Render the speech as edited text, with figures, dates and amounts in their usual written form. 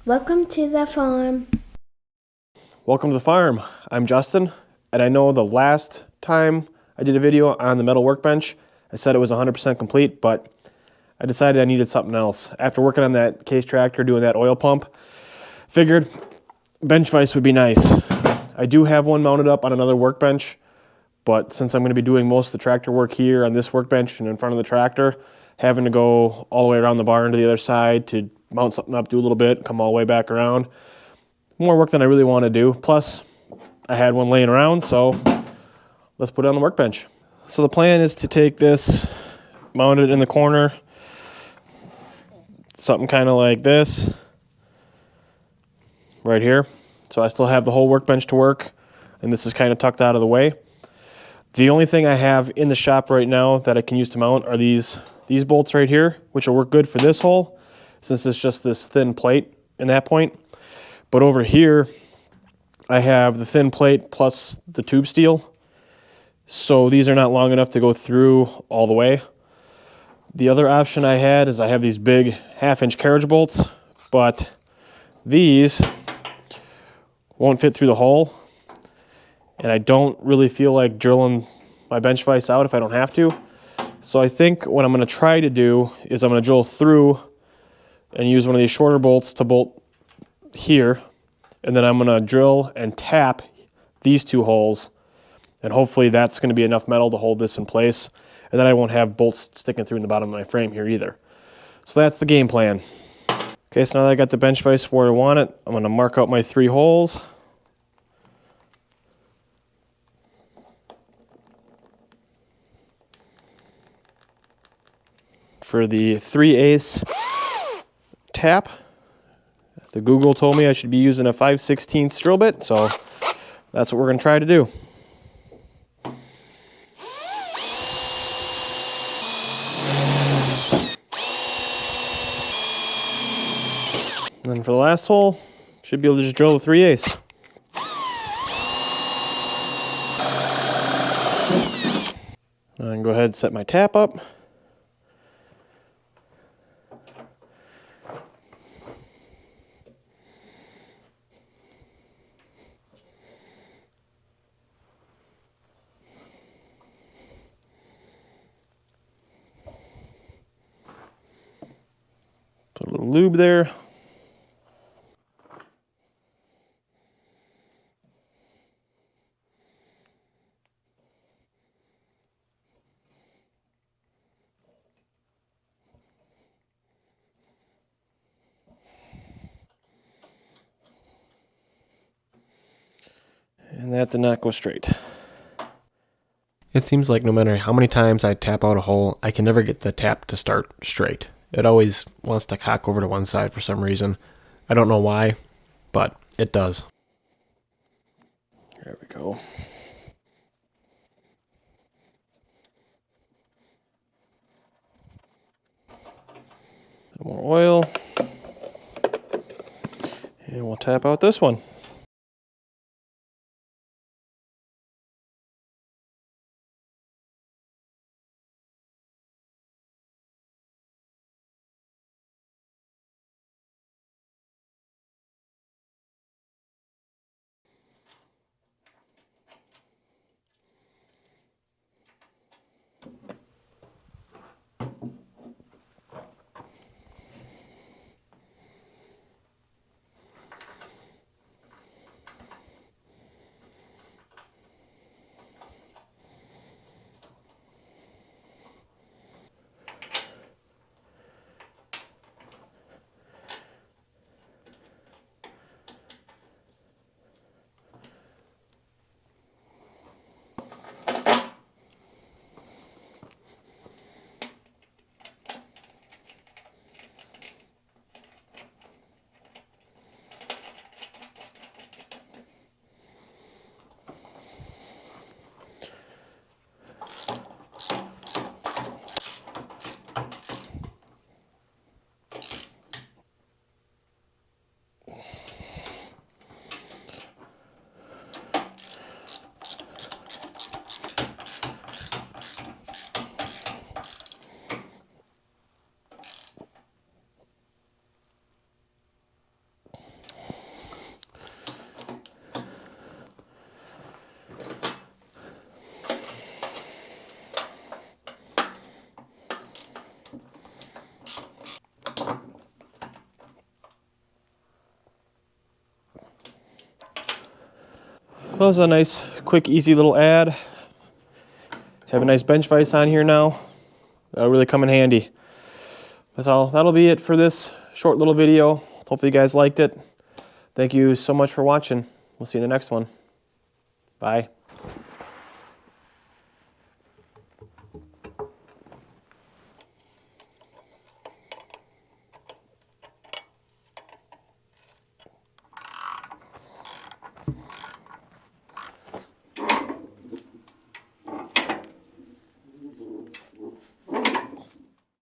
Welcome to the farm. Welcome to the farm. I'm Justin, and I know the last time I did a video on the metal workbench, I said it was 100% complete, but I decided I needed something else. After working on that case tractor, doing that oil pump, figured bench vise would be nice. I do have one mounted up on another workbench, but since I'm going to be doing most of the tractor work here on this workbench and in front of the tractor, having to go all the way around the barn to the other side to mount something up, do a little bit, come all the way back around. More work than I really want to do. Plus, I had one laying around, so let's put it on the workbench. So the plan is to take this, mount it in the corner, something kind of like this, right here. So I still have the whole workbench to work, and this is kind of tucked out of the way. The only thing I have in the shop right now that I can use to mount are these bolts right here, which will work good for this hole, since it's just this thin plate in that point. But over here, I have the thin plate plus the tube steel. So these are not long enough to go through all the way. The other option I had is I have these big 1/2-inch carriage bolts, but these won't fit through the hole. And I don't really feel like drilling my bench vise out if I don't have to. So I think what I'm going to try to do is I'm going to drill through and use one of these shorter bolts to bolt here, and then I'm going to drill and tap these two holes, and hopefully that's going to be enough metal to hold this in place, and then I won't have bolts sticking through in the bottom of my frame here either. So that's the game plan. Okay, so now that I got the bench vise where I want it, I'm going to mark out my 3 holes. For the 3/8 tap, the Google told me I should be using a 5/16 drill bit, so that's what we're going to try to do. And then for the last hole, should be able to just drill the 3/8. And go ahead and set my tap up. Put a little lube there. And that did not go straight. It seems like no matter how many times I tap out a hole, I can never get the tap to start straight. It always wants to cock over to one side for some reason. I don't know why, but it does. There we go. More oil. And we'll tap out this one. Well, that was a nice, quick, easy little ad. Have a nice bench vise on here now. That'll really come in handy. That's all. That'll be it for this short little video. Hopefully you guys liked it. Thank you so much for watching. We'll see you in the next one. Bye.